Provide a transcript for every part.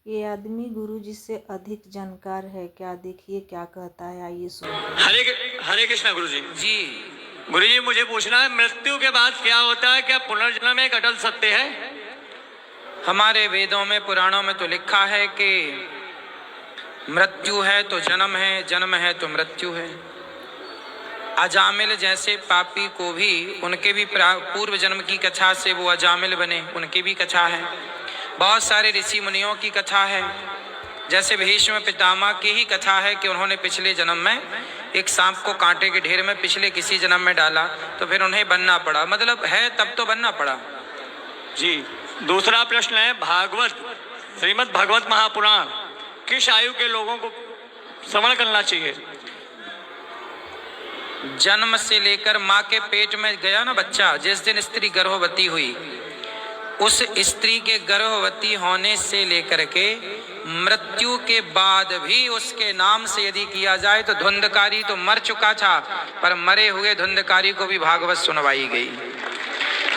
ये आदमी गुरु जी से अधिक जानकार है क्या? देखिए क्या कहता है, आइए सुनो। हरे कृष्णा गुरु जी। जी गुरु जी, मुझे पूछना है, मृत्यु के बाद क्या होता है? क्या पुनर्जन्म एक अटल सत्य है? हमारे वेदों में, पुराणों में तो लिखा है कि मृत्यु है तो जन्म है, जन्म है तो मृत्यु है। अजामिल जैसे पापी को भी उनके भी पूर्व जन्म की कथा से वो अजामिल बने, उनकी भी कथा है। बहुत सारे ऋषि मुनियों की कथा है। जैसे भीष्म पितामह की ही कथा है कि उन्होंने पिछले जन्म में एक सांप को कांटे के ढेर में पिछले किसी जन्म में डाला, तो फिर उन्हें बनना पड़ा। मतलब है तब तो बनना पड़ा। जी, दूसरा प्रश्न है, भागवत, श्रीमद् भागवत महापुराण किस आयु के लोगों को श्रवण करना चाहिए? जन्म से लेकर माँ के पेट में गया ना बच्चा, जिस दिन स्त्री गर्भवती हुई, उस स्त्री के गर्भवती होने से लेकर के मृत्यु के बाद भी उसके नाम से यदि किया जाए तो धुंधकारी तो मर चुका था, पर मरे हुए धुंधकारी को भी भागवत सुनवाई गई।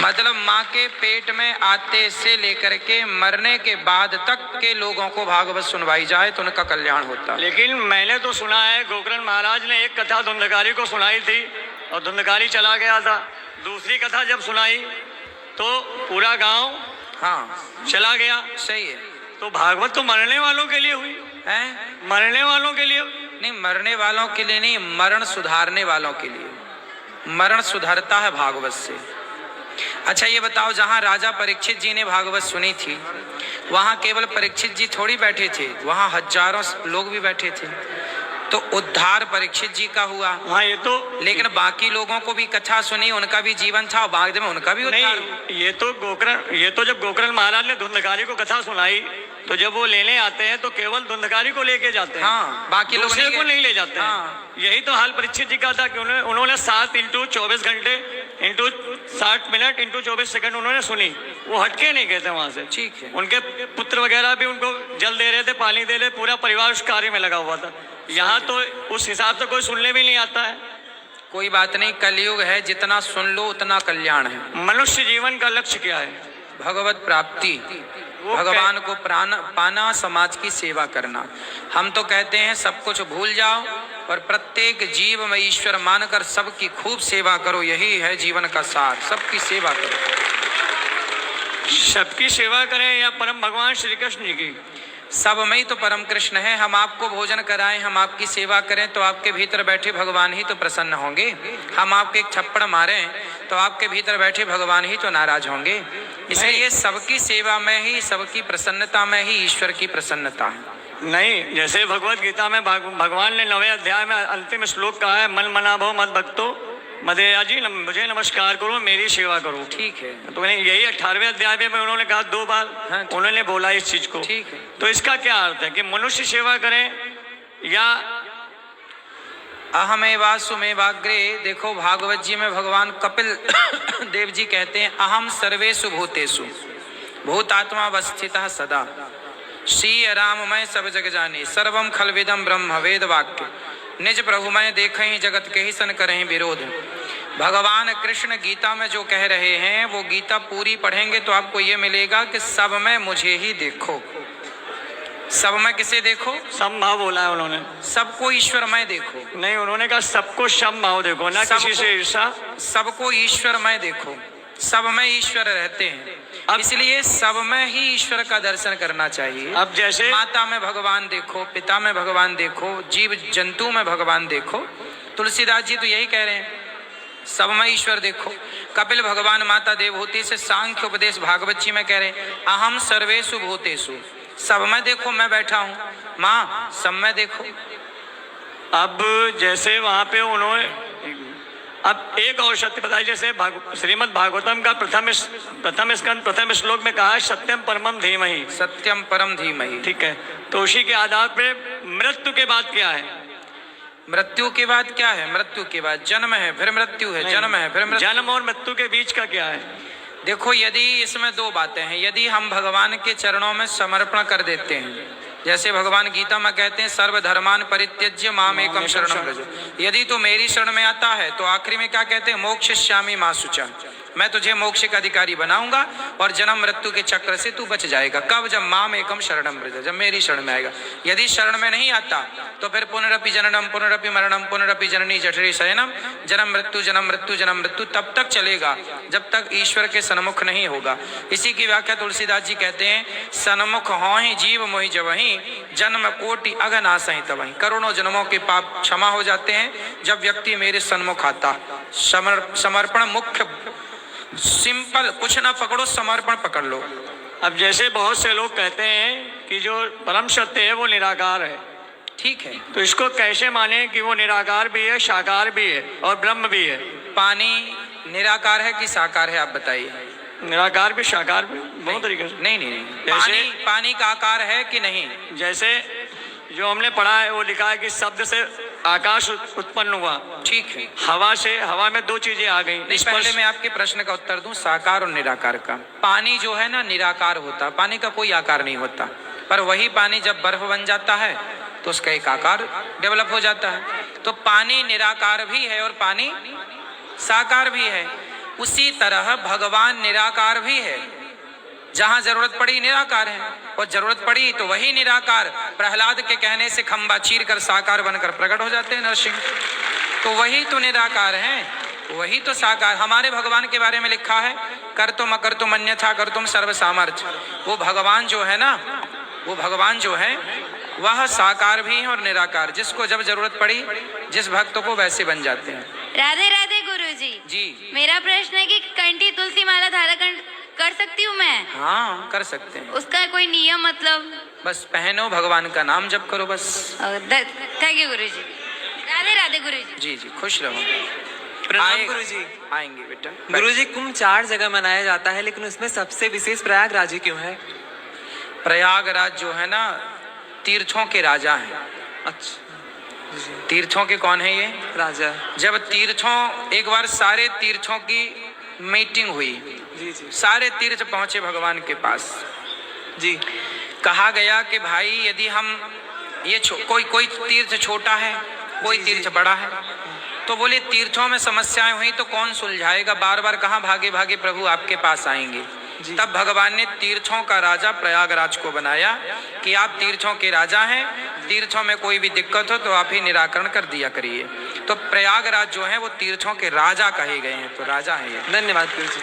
मतलब माँ के पेट में आते से लेकर के मरने के बाद तक के लोगों को भागवत सुनवाई जाए तो उनका कल्याण होता। लेकिन मैंने तो सुना है गोकर्ण महाराज ने एक कथा धुंधकारी को सुनाई थी और धुंधकारी चला गया था। दूसरी कथा जब सुनाई तो पूरा गांव चला गया। सही है। तो भागवत तो मरने वालों के लिए हुई है? मरने वालों के लिए नहीं, मरने वालों के लिए नहीं, मरण सुधारने वालों के लिए। मरण सुधरता है भागवत से। अच्छा ये बताओ, जहाँ राजा परीक्षित जी ने भागवत सुनी थी, वहाँ केवल परीक्षित जी थोड़ी बैठे थे, वहाँ हजारों लोग भी बैठे थे। तो उद्धार परीक्षित जी का हुआ। हाँ, ये तो, लेकिन बाकी लोगों को भी कथा सुनी, उनका भी जीवन था, बाद में उनका भी उद्धार। नहीं, ये तो जब गोकर्ण महाराज ने धुंधकारी को कथा सुनाई तो जब वो लेने आते हैं तो केवल धुंधकारी को लेके जाते हैं। हाँ, बाकी लोग को नहीं ले जाते हाँ। हैं। यही तो हाल परीक्षित जी का था कि उन्होंने 7 इंटू 24 घंटे इंटू 60 मिनट इंटू 24 सेकंड उन्होंने सुनी, वो हटके नहीं गए थे वहां से। ठीक है। उनके पुत्र वगैरह भी उनको जल दे रहे थे, पानी दे रहे, पूरा परिवार उस कार्य में लगा हुआ था। यहाँ तो उस हिसाब से कोई सुनने भी नहीं आता है। कोई बात नहीं, कलयुग है, जितना सुन लो उतना कल्याण है। मनुष्य जीवन का लक्ष्य क्या है? भगवत प्राप्ति, भगवान को पाना, समाज की सेवा करना। हम तो कहते हैं सब कुछ भूल जाओ और प्रत्येक जीव में ईश्वर मानकर सबकी खूब सेवा करो, यही है जीवन का सार। सबकी सेवा करो। सबकी सेवा करें या परम भगवान श्री कृष्ण जी की? सब में ही तो परम कृष्ण है। हम आपको भोजन कराएं, हम आपकी सेवा करें तो आपके भीतर बैठे भगवान ही तो प्रसन्न होंगे। हम आपके एक थप्पड़ मारें तो आपके भीतर बैठे भगवान ही तो नाराज होंगे। इसलिए सबकी सेवा में ही, सबकी प्रसन्नता में ही ईश्वर की प्रसन्नता है। नहीं, जैसे भगवत गीता में भगवान ने 9वें अध्याय में अंतिम श्लोक कहा है, मन मना भव मत भक्तो मदेया जी, मुझे नमस्कार करो, मेरी सेवा करो। ठीक है। तो यही 18वें अध्याय में उन्होंने कहा 2 बार। हाँ, उन्होंने बोला इस चीज को। ठीक है। तो इसका क्या अर्थ है कि मनुष्य सेवा करें या अहमेवासुमेवाग्रे? देखो भागवत जी में भगवान कपिल देव जी कहते हैं, अहम सर्वेषु भूतेषु भूतात्मावस्थितः सदा श्री राम मैं सब जग जाने सर्वम खलविदम ब्रह्म वेद वाक्य निज प्रभु मैं देखें जगत के ही सन करें विरोध। भगवान कृष्ण गीता में जो कह रहे हैं वो गीता पूरी पढ़ेंगे तो आपको ये मिलेगा कि सब में मुझे ही देखो। सब में किसे देखो? समभाव बोला है उन्होंने। सबको ईश्वर में देखो। नहीं, उन्होंने कहा सबको समभाव देखो, ना किसी से ईर्षा। सबको ईश्वर में देखो। सब में ईश्वर रहते हैं, इसलिए सब में ही ईश्वर का दर्शन करना चाहिए। अब जैसे माता में भगवान देखो, पिता में भगवान देखो, जीव जंतु में भगवान देखो। तुलसीदास जी तो यही कह रहे हैं, सब में ईश्वर देखो। कपिल भगवान माता देवहूति से सांख्य उपदेश भागवत जी में कह रहे हैं, अहम सर्वेषु भूतेषु, सब में देखो, मैं बैठा हूँ। माँ, सब में देखो। अब जैसे वहां पे उन्होंने अब एक और सत्य बताई, जैसे श्रीमद् भागवतम का प्रथम स्कंद प्रथम श्लोक में कहा है, सत्यम परमम धीमहि। सत्यम परम धीमहि। ठीक है। तो उसी के आधार पे मृत्यु के बाद क्या है? मृत्यु के बाद क्या है? मृत्यु के बाद जन्म है, फिर मृत्यु है, जन्म है, फिर मृत्यु। जन्म और मृत्यु के बीच का क्या है? देखो, यदि इसमें 2 बातें हैं। यदि हम भगवान के चरणों में समर्पण कर देते हैं, जैसे भगवान गीता में कहते हैं, सर्वधर्मान परित्यज्य माम एकम शरणम व्रज। यदि तो मेरी शरण में आता है तो आखिरी में क्या कहते हैं? मोक्षयिष्यामि मा शुचा, मैं तुझे मोक्ष का अधिकारी बनाऊंगा और जन्म मृत्यु के चक्र से तू बच जाएगा। कब? जब माम एकम शरणम व्रज, जब मेरी शरण में आएगा। यदि शरण में नहीं आता तो फिर पुनरपि जननम पुनरपि मरणम पुनरपि जननी जठरी शयनम, जन्म मृत्यु जन्म मृत्यु जन्म मृत्यु तब तक चलेगा जब तक ईश्वर के सन्मुख नहीं होगा। इसी की व्याख्या तुलसीदास जी कहते हैं, सन्मुख होहि जीव मोहि जबहि, जन्म कोटि अघनासहि तबहि। करोड़ों जन्मों के पाप क्षमा हो जाते हैं जब व्यक्ति मेरे सन्मुख आता। समर्पण मुख्य, सिंपल, कुछ ना पकड़ो, समर्पण पकड़ लो। अब जैसे बहुत से लोग कहते हैं कि जो परम सत्य है वो निराकार है, ठीक है, तो इसको कैसे माने कि वो निराकार भी है, साकार भी है और ब्रह्म भी है? पानी निराकार है कि साकार है, आप बताइए। निराकार भी साकार भी, बहुत तरीके से। नहीं नहीं, पानी, पानी का आकार है कि नहीं? जैसे जो हमने पढ़ा है वो लिखा है कि शब्द से आकाश उत्पन्न हुआ, ठीक है, हवा से, हवा में दो चीजें आ गई। पहले मैं आपके प्रश्न का उत्तर दूं, साकार और निराकार का। पानी जो है ना निराकार होता, पानी का कोई आकार नहीं होता, पर वही पानी जब बर्फ बन जाता है तो उसका एक आकार डेवलप हो जाता है। तो पानी निराकार भी है और पानी साकार भी है। उसी तरह भगवान निराकार भी है, जहां जरूरत पड़ी निराकार है, और जरूरत पड़ी तो वही निराकार प्रहलाद के कहने से खंबा चीर कर साकार बनकर प्रकट हो जाते हैं नरसिंह। तो वही तो निराकार है, वही तो साकार। हमारे भगवान के बारे में लिखा है, कर तुम अकर तुम अन्यथा कर तुम सर्व सामर्थ्य। वो भगवान जो है ना, वो भगवान जो है वह साकार भी है और निराकार। जिसको जब जरूरत पड़ी, जिस भक्त को वैसे बन जाते हैं। राधे राधे गुरुजी। जी, मेरा प्रश्न है कि कंठी तुलसी माला धारण कर सकती हूँ मैं? हाँ, कर सकते हैं। उसका कोई नियम मतलब? बस पहनो, भगवान का नाम जप करो, बस। थैंक यू गुरुजी। राधे राधे गुरुजी। जी जी, खुश रहो। प्रणाम गुरुजी। आएंगे बेटा। गुरुजी, कुंभ 4 जगह मनाया जाता है, लेकिन उसमें सबसे विशेष प्रयागराज ही क्यों है? प्रयागराज जो है ना, तीर्थों के राजा हैं। अच्छा, तीर्थों के कौन है ये? राजा। जब तीर्थों, एक बार सारे तीर्थों की मीटिंग हुई, जी जी, सारे तीर्थ पहुंचे भगवान के पास जी। कहा गया कि भाई यदि हम ये कोई तीर्थ छोटा है, कोई तीर्थ बड़ा है, तो बोले तीर्थों में समस्याएं हुई तो कौन सुलझाएगा? बार बार कहाँ भागे भागे प्रभु आपके पास आएंगे। तब भगवान ने तीर्थों का राजा प्रयागराज को बनाया कि आप तीर्थों के राजा हैं, तीर्थों में कोई भी दिक्कत हो तो आप ही निराकरण कर दिया करिए। तो प्रयागराज जो है वो तीर्थों के राजा कहे गए हैं, तो राजा है ये। धन्यवाद गुरुजी।